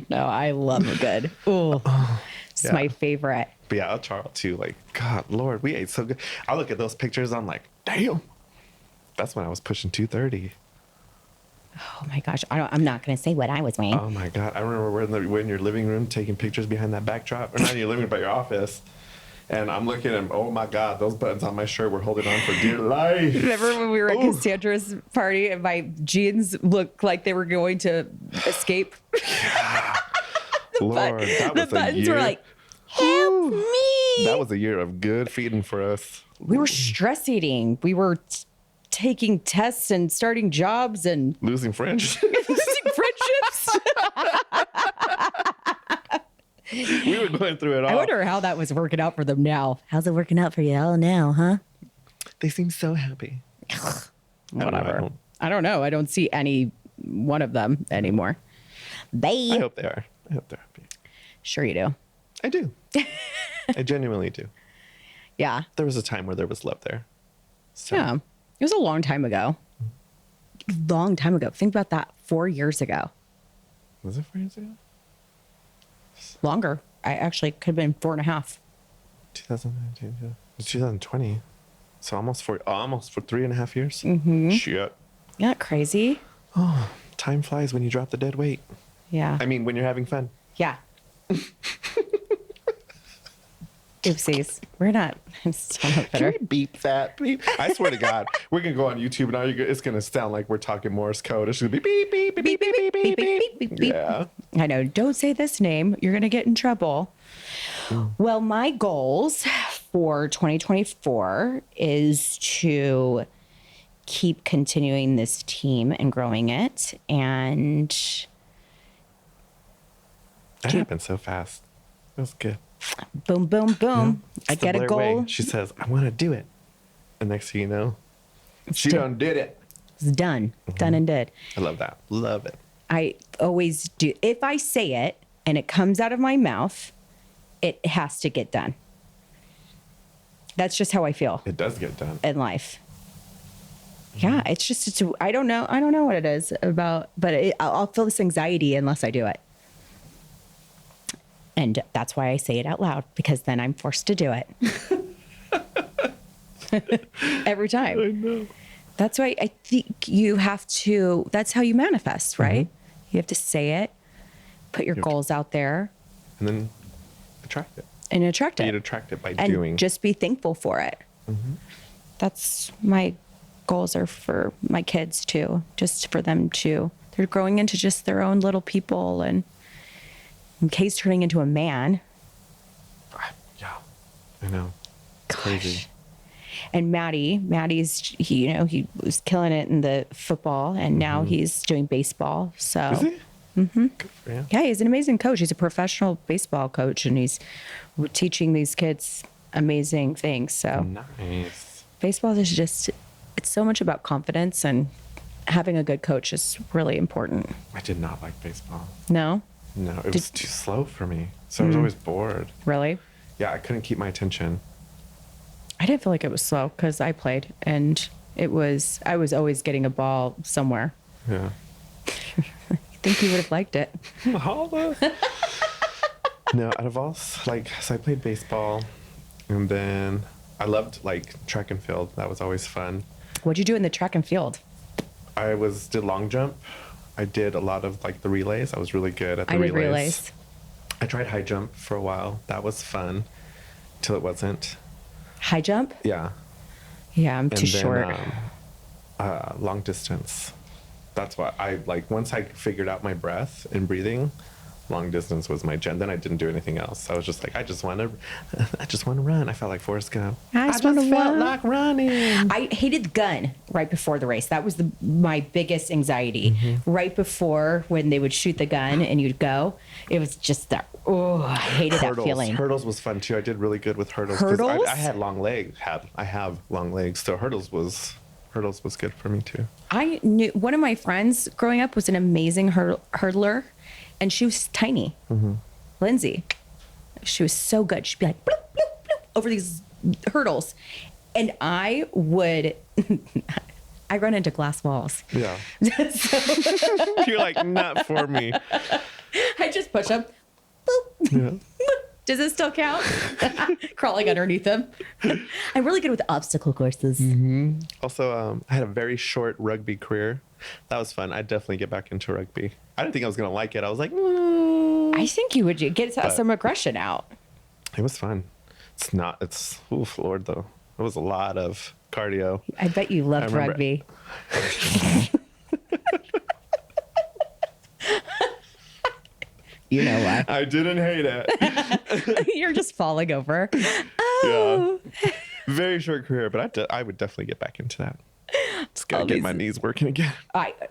No, I love it good. Ooh, it's
yeah.
my favorite.
But yeah, El Charo too. Like, God, Lord, we ate so good. I look at those pictures. I'm like, damn. That's when I was pushing 230.
Oh my gosh, I'm not gonna say what I was weighing.
Oh my God. I remember we're in your living room taking pictures behind that backdrop. Or not in your living room, but your office. And I'm looking at, oh my God, those buttons on my shirt were holding on for dear life.
Remember when we were at
Ooh.
Cassandra's party and my jeans looked like they were going to escape?
Lord, that
The
was a
buttons
year.
were like, help me.
That was a year of good feeding for us.
We were stress eating. We were taking tests and starting jobs and
Losing friends.
losing friendships.
We were going through it all.
I wonder how that was working out for them now. How's it working out for you all now, huh?
They seem so happy.
Whatever. I don't know. I don't see any one of them anymore.
I
They
hope they are. I hope they're happy.
sure you do.
I do. I genuinely do.
Yeah.
There was a time where there was love there. So,
Yeah. It was a long time ago. Long time ago. Think about that. 4 years ago.
Was it 4 years ago?
Longer. I actually could have been 4.5.
2019. Yeah. It was 2020. So almost for 3.5 years. Mm-hmm. Shit.
Isn't that crazy?
Time flies when you drop the dead weight.
Yeah.
I mean, when you're having fun.
Yeah. Oopsies. We're not. I'm still not
Can
better.
we beep that? Beep. I swear to God, we're gonna go on YouTube now. It's gonna sound like we're talking Morse code. It's gonna be beep beep beep beep beep beep beep beep.
beep, beep.
Yeah.
I know. Don't say this name. You're going to get in trouble. Well, my goals for 2024 is to keep continuing this team and growing it. And
That happened so fast. That was good.
boom, boom, boom. I
It's the
get a
Blaire
goal.
way. She says, "I want to do it," and next thing you know, she
done.
done did it.
It's done. Done and did.
I love that. Love it.
I always do. If I say it and it comes out of my mouth, it has to get done. That's just how I feel
It does get done.
in life. Yeah, I don't know. I don't know what it is about, but I'll feel this anxiety unless I do it. And that's why I say it out loud, because then I'm forced to do it. Every time.
I know.
That's why I think you have to, that's how you manifest, right? You have to say it, put your
You have to-
goals out there,
And then attract it.
and attract
You'd
it.
attract it by
And
doing.
just be thankful for it. That's my goals are for my kids too, just for them to, they're growing into just their own little people. And in case turning into a man,
Yeah, I know. It's crazy.
gosh. And Maddie's, he was killing it in the football, and now he's doing baseball. So
Is he? Mm-hmm. Good for him.
yeah, he's an amazing coach. He's a professional baseball coach, and he's teaching these kids amazing things. So
Nice.
baseball is just, it's so much about confidence, and having a good coach is really important.
I did not like baseball.
No?
No, it was too slow for me. So I was always bored.
Really?
Yeah, I couldn't keep my attention.
I didn't feel like it was slow because I played, and I was always getting a ball somewhere.
Yeah.
I think you would have liked it.
No, out of all, so I played baseball, and then I loved track and field. That was always fun.
What'd you do in the track and field?
I did long jump. I did a lot of the relays. I was really good at the
I did
relays.
relays.
I tried high jump for a while. That was fun, till it wasn't.
High jump?
Yeah.
Yeah, I'm too short.
Long distance. That's why once I figured out my breath and breathing, long distance was my jam. Then I didn't do anything else. I was just I just want to run. I felt like Forrest Gump.
I just wanna
felt
run.
like running.
I hated the gun right before the race. That was my biggest anxiety. Right before, when they would shoot the gun and you'd go, it was just that. Oh, I hated that feeling.
Hurdles was fun too. I did really good with hurdles.
Hurdles?
I had long legs. I have long legs, so hurdles was good for me too.
I knew one of my friends growing up was an amazing hurdler, and she was tiny. Lindsay, she was so good. She'd be like bloop, bloop, bloop, over these hurdles, and I would. I run into glass walls.
Yeah.
So
You're like, not for me.
I just push up. Boop.
Yeah.
Does it still count? Crawling underneath them. I'm really good with obstacle courses.
Also, I had a very short rugby career. That was fun. I'd definitely get back into rugby. I didn't think I was going to like it. I was like,
I think you would get some aggression out.
It was fun. It's not. It's oof, Lord though. It was a lot of cardio.
I bet you loved
remember-
rugby. You know why.
I didn't hate it.
You're just falling over. Oh.
Yeah. Very short career, but I would definitely get back into that. Just gotta
All
get
these-
my knees working again.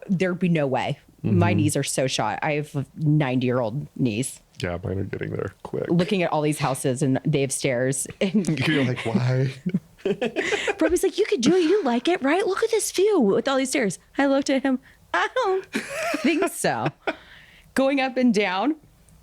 There'd be no way. My knees are so shot. I have 90-year-old knees.
Yeah, mine are getting there quick.
Looking at all these houses and they have stairs. And
You're like, why?
Robbie's like, you could do it. You like it, right? Look at this view with all these stairs. I looked at him. I don't think so. Going up and down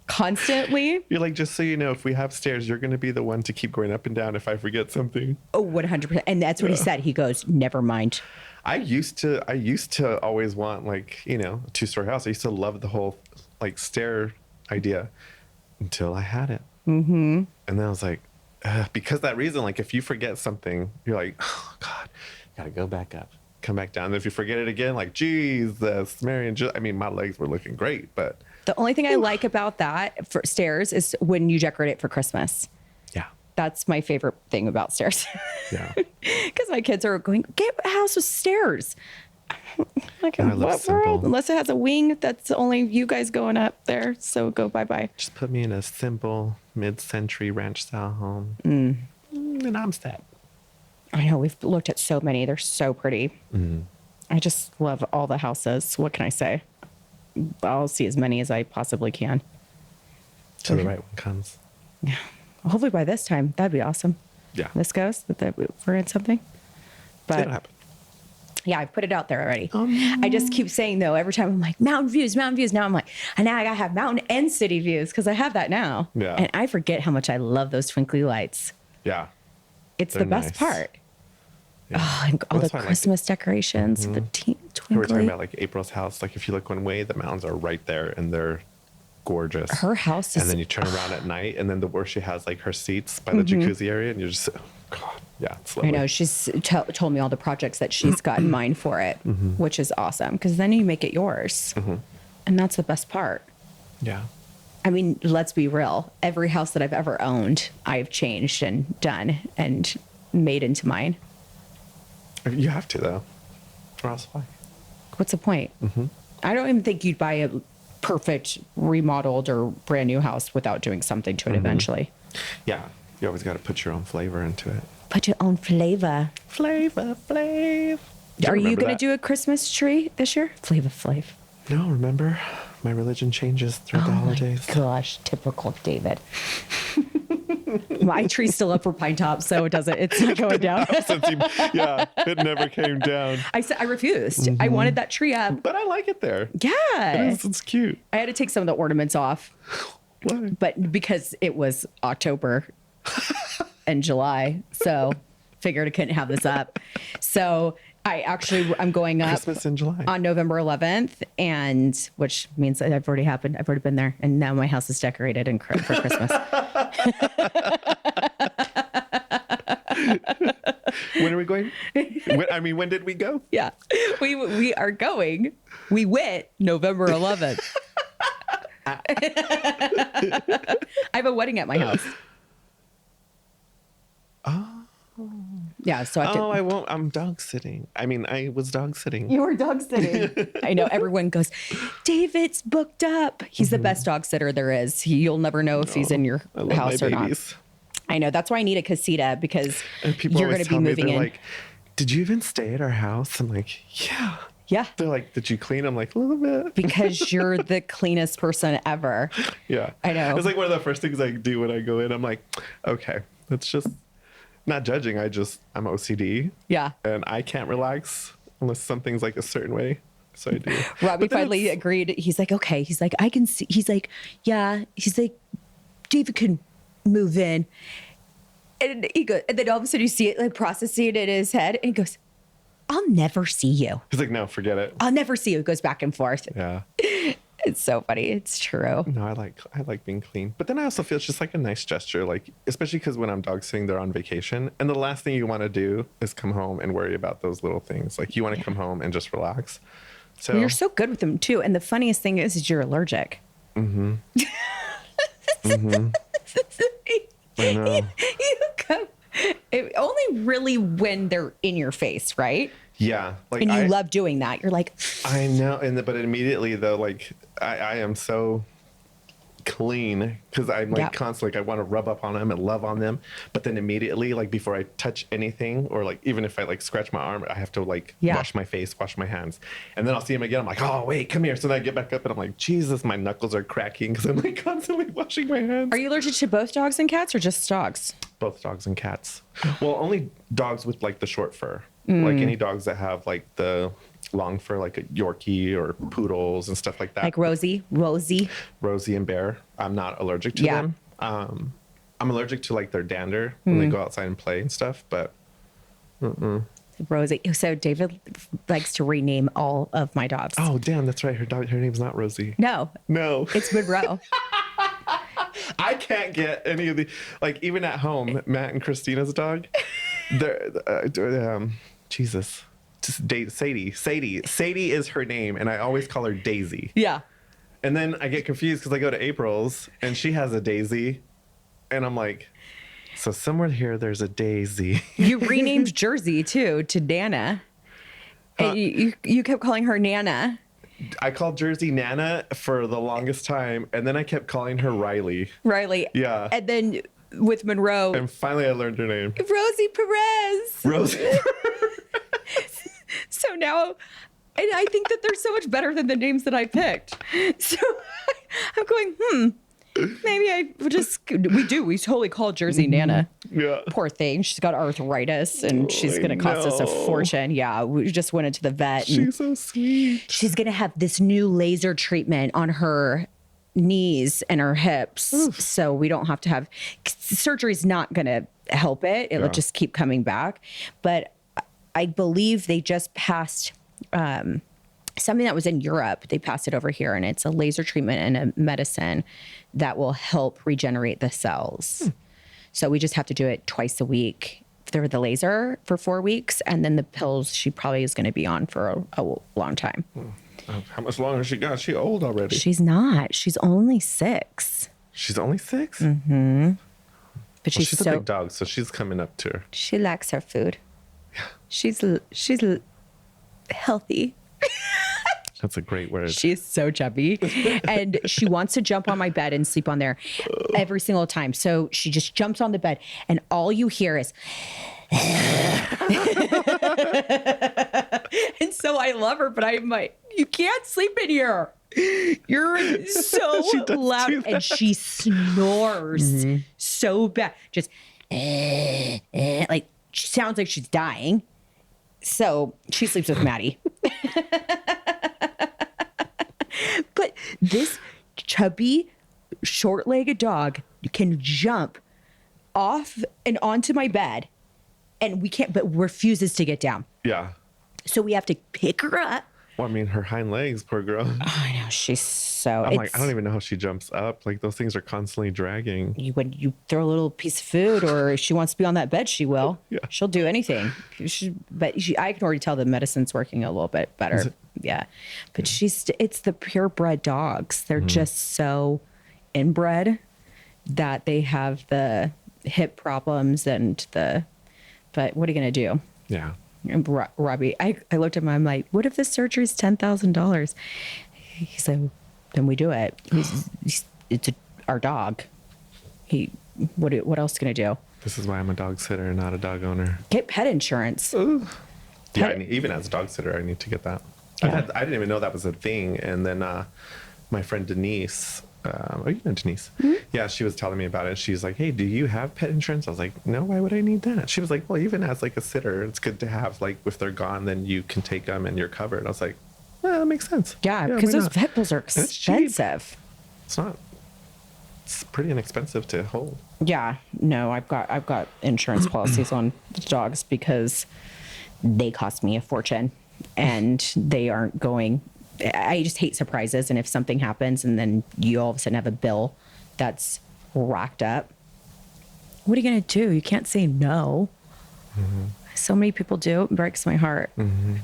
constantly.
You're like, just so you know, if we have stairs, you're going to be the one to keep going up and down if I forget something.
Oh, 100%. And that's what he said. He goes, never mind.
I used to always want, like, you know, a 2-story house. I used to love the whole like stair idea until I had it. Mm-hmm. And then I was like, because that reason, like if you forget something, you're like, oh God, gotta go back up, come back down. And if you forget it again, like, Jesus, Mary and I mean, my legs were looking great, but
The only thing I like about that for stairs is when you decorate it for Christmas.
yeah,
That's my favorite thing about stairs.
yeah.
Because my kids are going, get a house with stairs. Like,
I
in
love
what
simple.
world? Unless it has a wing, that's only you guys going up there. So go bye-bye.
Just put me in a simple mid-century ranch style home, and I'm set.
I know, we've looked at so many. They're so pretty. I just love all the houses. What can I say? I'll see as many as I possibly can.
Till the right one comes.
Yeah. Hopefully by this time, that'd be awesome.
Yeah,
This goes, that we're in something. But
it'll happen.
yeah, I put it out there already. I just keep saying though, every time I'm like, mountain views, mountain views. Now I'm like, and now I gotta have mountain and city views because I have that now.
Yeah.
And I forget how much I love those twinkly lights.
Yeah.
It's
They're
the best
nice.
part.
Yeah.
Oh, and all
Well,
the
that's why I like
Christmas decorations, the
We were talking
twinkly.
about like April's house. Like if you look one way, the mountains are right there and they're gorgeous.
Her house is.
And then you turn around at night, and then where she has like her seats by the jacuzzi area, and you're just, oh God, yeah, it's
I
lovely.
know she's told me all the projects that she's got in mind for it, which is awesome because then you make it yours, and that's the best part.
Yeah,
I mean, let's be real. Every house that I've ever owned, I've changed and done and made into mine.
you have to though, or else why?
What's the point? I don't even think you'd buy a perfect remodeled or brand new house without doing something to it eventually.
Yeah, you always got to put your own flavor into it.
Put your own flavor.
Flavor Flav.
Are you
remember
going to
that?
do a Christmas tree this year? Flavor Flav.
No, remember, my religion changes through the holidays.
Gosh, typical David. My tree's still up for Pine Top, so it's not going down.
Yeah, it never came down.
I said I refused. I wanted that tree up.
But I like it there.
Yeah.
It's cute.
I had to take some of the ornaments off,
Why?
but because it was October and July, so figured I couldn't have this up. So I'm going up
Christmas in July.
on November 11th, and which means that I've already happened. I've already been there, and now my house is decorated for Christmas.
When are we going? When did we go?
Yeah, we are going. We went November 11th. I have a wedding at my house.
Oh.
Yeah, so I have to.
Oh, I won't. I'm dog sitting. I was dog sitting.
You were dog sitting. I know everyone goes, David's booked up. He's the best dog sitter there is. You'll never know if he's in your
I love
house
my
or not.
babies.
I know. That's why I need a casita because
And people
you're
always
going to be
tell me,
moving
they're
in.
like, did you even stay at our house? I'm like, yeah.
Yeah,
They're like, did you clean? I'm like, a little bit.
because you're the cleanest person ever.
Yeah.
I know.
It's like one of the first things I do when I go in. I'm like, okay, let's just not judging. I'm OCD.
Yeah.
And I can't relax unless something's like a certain way. So I do.
Robbie
But then
finally
it's-
agreed. He's like, okay. He's like, I can see. He's like, yeah. He's like, David can move in. And he goes, and then all of a sudden you see it like processing it in his head. And he goes, I'll never see you.
He's like, no, forget it.
I'll never see you. It goes back and forth.
Yeah.
It's so funny. It's true.
No, I like being clean. But then I also feel it's just like a nice gesture, like especially because when I'm dog sitting, they're on vacation, and the last thing you want to do is come home and worry about those little things. Like you want to come home and just relax. So
You're so good with them too. And the funniest thing is you're allergic.
I know.
You come, only really when they're in your face, right?
Yeah. Like
And you love doing that. You're like,
I know. But immediately though, like I am so clean because I'm like
Yeah.
constantly, like, I want to rub up on them and love on them. But then immediately, like before I touch anything, or like even if I like scratch my arm, I have to like wash my face, wash my hands. And then I'll see him again. I'm like, oh, wait, come here. So then I get back up and I'm like, Jesus, my knuckles are cracking because I'm like constantly washing my hands.
are you allergic to both dogs and cats or just dogs?
Both dogs and cats. Well, only dogs with like the short fur. Like any dogs that have like the long fur, like a Yorkie or poodles and stuff like that.
Like Rosie
And Bear. I'm not allergic to them. I'm allergic to like their dander when they go outside and play and stuff, but
Rosie. So David likes to rename all of my dogs.
oh damn, that's right. Her name's not Rosie.
No,
No.
it's Monroe.
I can't get any of the, like, even at home, Matt and Christina's dog, they're Jesus. Just Sadie. Sadie is her name, and I always call her Daisy.
Yeah.
And then I get confused because I go to April's, and she has a Daisy, and I'm like, so somewhere here there's a Daisy.
You renamed Jersey too to Nana. And you kept calling her Nana.
I called Jersey Nana for the longest time, and then I kept calling her Riley.
Riley.
Yeah.
And then with Monroe,
And finally I learned her name.
Rosie Perez.
Rosie.
So now, and I think that they're so much better than the names that I picked. So I'm going, maybe I would just, we totally call Jersey Nana.
Yeah.
Poor thing. She's got arthritis and she's
I
going to cost us a
know.
fortune. Yeah. We just went into the vet. And
She's so sweet.
she's going to have this new laser treatment on her knees and her hips.
Oof.
So we don't have to have surgery's not going to help it. It'll
Yeah.
just keep coming back. But I believe they just passed something that was in Europe. They passed it over here, and it's a laser treatment and a medicine that will help regenerate the cells. So we just have to do it twice a week for the laser for 4 weeks, and then the pills she probably is going to be on for a long time.
How much longer she got? She old already.
She's not. She's only 6.
She's only 6?
But
Well,
she's
she's a
so
big dog, so she's coming up to her.
she likes her food. She's healthy.
That's a great word.
She's so chubby. And she wants to jump on my bed and sleep on there every single time. So she just jumps on the bed, and all you hear is. And so I love her, but I'm like, you can't sleep in here. You're so
She does
loud.
do that.
And she snores so bad. Just like, she sounds like she's dying. So she sleeps with Maddie. But this chubby, short-legged dog can jump off and onto my bed, and we can't, but refuses to get down.
Yeah.
So we have to pick her up.
Well, I mean, her hind legs, poor girl.
I know, she's so.
I'm like, I don't even know how she jumps up. Like, those things are constantly dragging.
When you throw a little piece of food, or if she wants to be on that bed, she will.
Yeah.
She'll do anything. I can already tell the medicine's working a little bit better. Yeah, but it's the purebred dogs. They're just so inbred that they have the hip problems but what are you gonna do?
Yeah.
And Robbie, I looked at him. I'm like, what if this surgery is $10,000? He's like, then we do it. It's our dog. What else can I do?
This is why I'm a dog sitter, not a dog owner.
Get pet insurance.
Yeah, even as a dog sitter, I need to get that.
Yeah.
I didn't even know that was a thing. And then my friend Denise, you know Denise? Yeah, she was telling me about it. She's like, hey, do you have pet insurance? I was like, no, why would I need that? She was like, well, even as like a sitter, it's good to have, like, if they're gone, then you can take them and you're covered. I was like, well, that makes sense.
Yeah,
why
because those
not?
vet bills are
And it's cheap.
expensive.
It's pretty inexpensive to hold.
Yeah, no, I've got insurance policies on dogs because they cost me a fortune, and they aren't going. I just hate surprises, and if something happens and then you all of a sudden have a bill that's racked up, what are you gonna do? You can't say no. So many people do. It breaks my heart,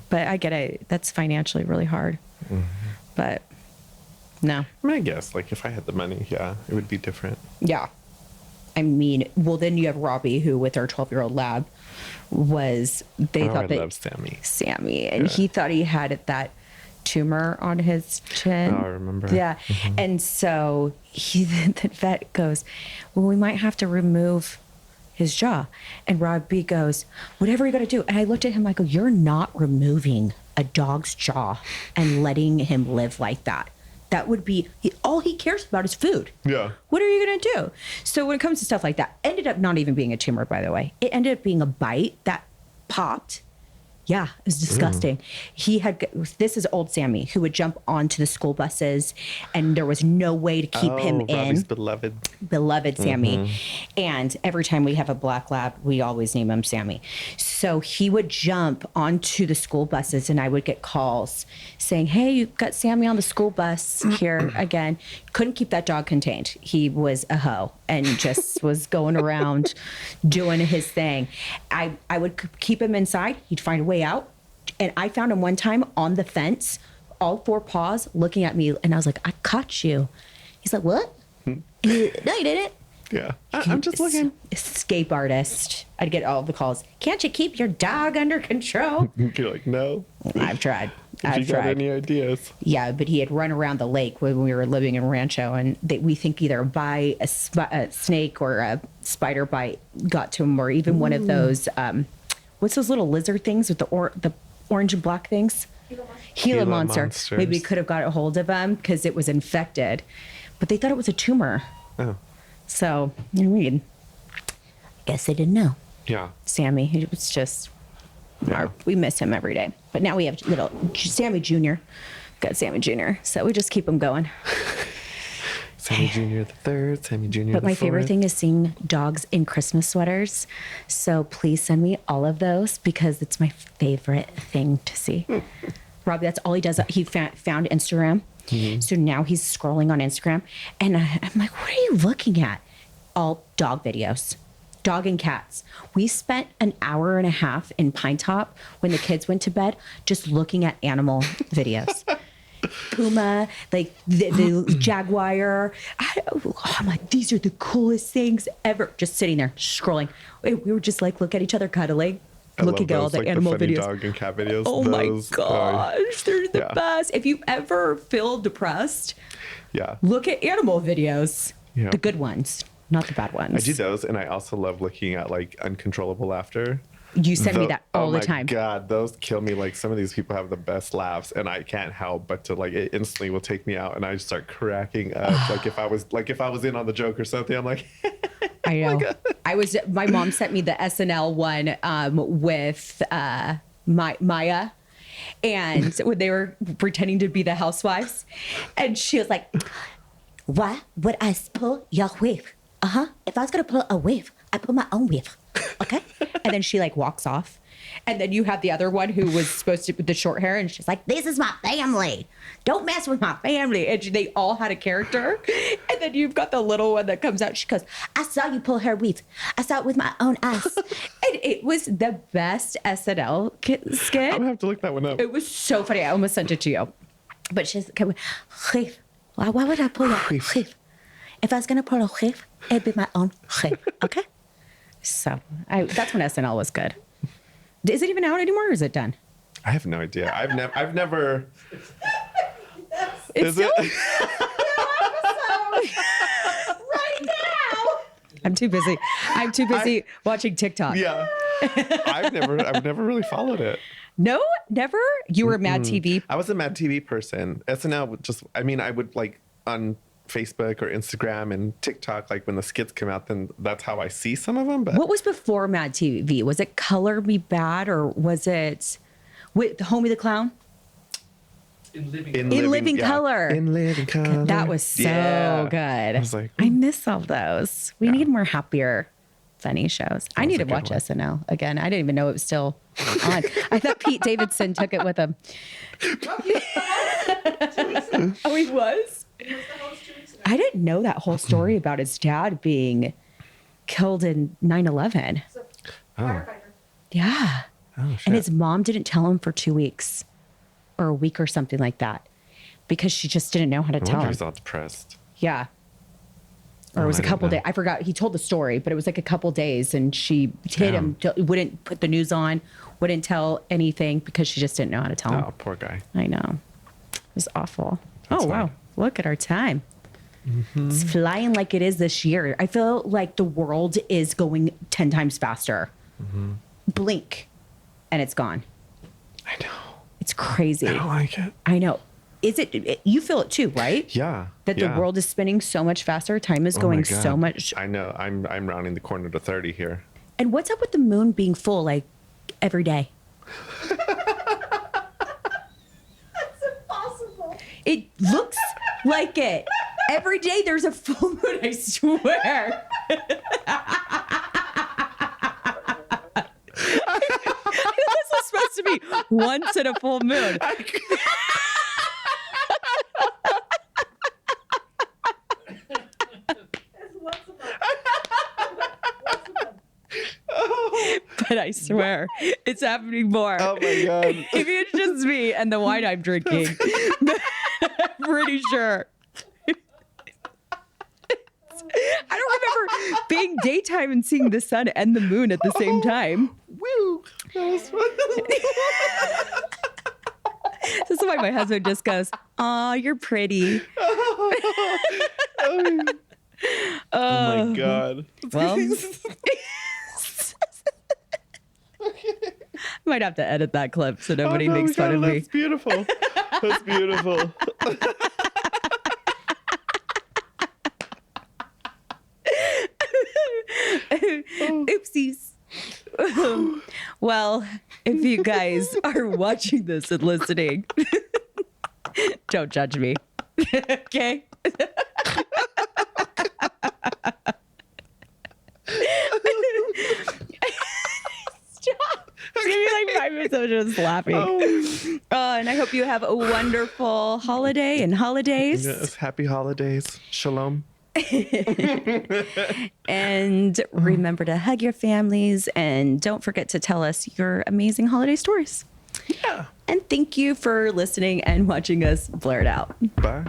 but I get it. That's financially really hard, but no.
I mean, I guess, like, if I had the money, yeah, it would be different.
Yeah. I mean, well, then you have Robbie, who with our 12-year-old lab they thought
I
that
love Sammy.
and he thought he had that tumor on his chin.
Oh, I remember.
Yeah. And so the vet goes, well, we might have to remove his jaw. And Robbie goes, whatever you got to do. And I looked at him, I go, you're not removing a dog's jaw and letting him live like that. That would be all he cares about is food.
Yeah.
What are you going to do? So when it comes to stuff like that, ended up not even being a tumor, by the way. It ended up being a bite that popped. Yeah, it was disgusting. This is old Sammy, who would jump onto the school buses, and there was no way to keep him in.
Robbie's beloved
Sammy. And every time we have a black lab, we always name him Sammy. So he would jump onto the school buses, and I would get calls saying, hey, you've got Sammy on the school bus here again. Couldn't keep that dog contained. He was a hoe and just was going around doing his thing. I would keep him inside. He'd find a way out. And I found him one time on the fence, all four paws, looking at me. And I was like, I caught you. He's like, what? No, you didn't.
Yeah. I'm just looking.
Escape artist. I'd get all the calls. Can't you keep your dog under control?
You're like, no.
I've tried.
If you got any ideas?
Yeah, but he had run around the lake when we were living in Rancho, and we think either by a snake or a spider bite got to him, or even one of those, what's those little lizard things with the orange and black things? Gila monster.
monsters.
Maybe could have got a hold of him because it was infected, but they thought it was a tumor.
Oh.
So, I mean, I guess they didn't know.
Yeah.
Sammy, it was just, we miss him every day. But now we have little Sammy Jr. Got Sammy Jr. So we just keep him going.
Sammy Jr. the third, Sammy Jr.
But
the
my favorite
fourth.
thing is seeing dogs in Christmas sweaters. So please send me all of those because it's my favorite thing to see. Robbie, that's all he does. He found Instagram. Mm-hmm. So now he's scrolling on Instagram. And I'm like, what are you looking at? All dog videos. Dog and cats. We spent an hour and a half in Pine Top when the kids went to bed just looking at animal videos. Puma, like the jaguar. I'm like, these are the coolest things ever. Just sitting there scrolling. We were just like, look at each other cuddling, looking at all the animal
the funny
videos.
Dog and cat videos.
Oh my gosh, they're the best. If you ever feel depressed, look at animal videos.
Yeah.
The good ones, not the bad ones.
I do those, and I also love looking at like uncontrollable laughter.
You send me that all the time.
Oh my God, those kill me. Like some of these people have the best laughs, and I can't help but to like it instantly will take me out, and I just start cracking up. like if I was in on the joke or something, I'm like,
I know. My mom sent me the SNL one with Maya, and when they were pretending to be the housewives, and she was like, "Why would I pull your wave? If I was gonna pull a wave, I pull my own wave." Okay. And then she like walks off. And then you have the other one who was supposed to with the short hair, and she's like, "This is my family. Don't mess with my family." And they all had a character. And then you've got the little one that comes out. She goes, "I saw you pull her weave. I saw it with my own eyes." And it was the best SNL skit.
I'm gonna have to look that one up.
It was so funny. I almost sent it to you. But she's coming, "Wave. Why would I pull a wave? If I was gonna pull a wave, it'd be my own wave." Okay. So that's when SNL was good. Is it even out anymore, or is it done?
I have no idea. I've never.
It's
Is
still
it?
right now. I'm too busy watching TikTok.
Yeah. I've never really followed it.
No, never. You were a Mad TV.
I was a Mad TV person. SNL would just. I mean, I would like on Facebook or Instagram and TikTok, like when the skits come out, then that's how I see some of them. But
What was before Mad TV? Was it Color Me Bad, or was it with Homie the Clown?
In
Living Color.
In Living Color.
That was so good.
I was like,
I miss all those. We need more happier, funny shows. I need
was
to
a good
watch
one.
SNL again. I didn't even know it was still on. I thought Pete Davidson took it with him. Oh, he was? I didn't know that whole story about his dad being killed in 9/11.
Firefighter.
Yeah.
oh shit.
And his mom didn't tell him for 2 weeks or a week or something like that because she just didn't know how to
No
tell
wonder
him.
he's all depressed.
Yeah. or it was
I
a couple
didn't
days. I forgot. He told the story, but it was like a couple days, and she hid him. Wouldn't put the news on. Wouldn't tell anything because she just didn't know how to tell him.
Oh, poor guy.
I know. It was awful.
That's
oh wow!
fine.
Look at our time. It's flying like it is this year. I feel like the world is going 10 times faster. Blink, and it's gone.
I know.
It's crazy.
I don't like it.
I know. Is it? You feel it too, right?
Yeah.
That the world is spinning so much faster. Time is
Oh
going
my
so
God.
much.
I know. I'm rounding the corner to 30 here.
And what's up with the moon being full like every day?
That's impossible.
It looks like it. Every day there's a full moon, I swear. This is supposed to be once in a full moon. But I swear, it's happening more.
Oh my God.
Maybe it's just me and the wine I'm drinking. I'm pretty sure. I don't remember being daytime and seeing the sun and the moon at the same time.
Woo. That was fun.
This is why my husband just goes, "Aw, you're pretty."
Oh my God.
Well, might have to edit that clip so nobody
Oh, no,
makes
we
fun of
gotta-
me.
That's beautiful. That's beautiful.
Oopsies. Well, if you guys are watching this and listening, don't judge me. Okay? Stop. It's gonna be like 5 minutes of just laughing. And I hope you have a wonderful holiday and holidays.
Yes, happy holidays. Shalom.
And remember to hug your families and don't forget to tell us your amazing holiday stories.
Yeah.
And thank you for listening and watching us Blaire It Out.
Bye.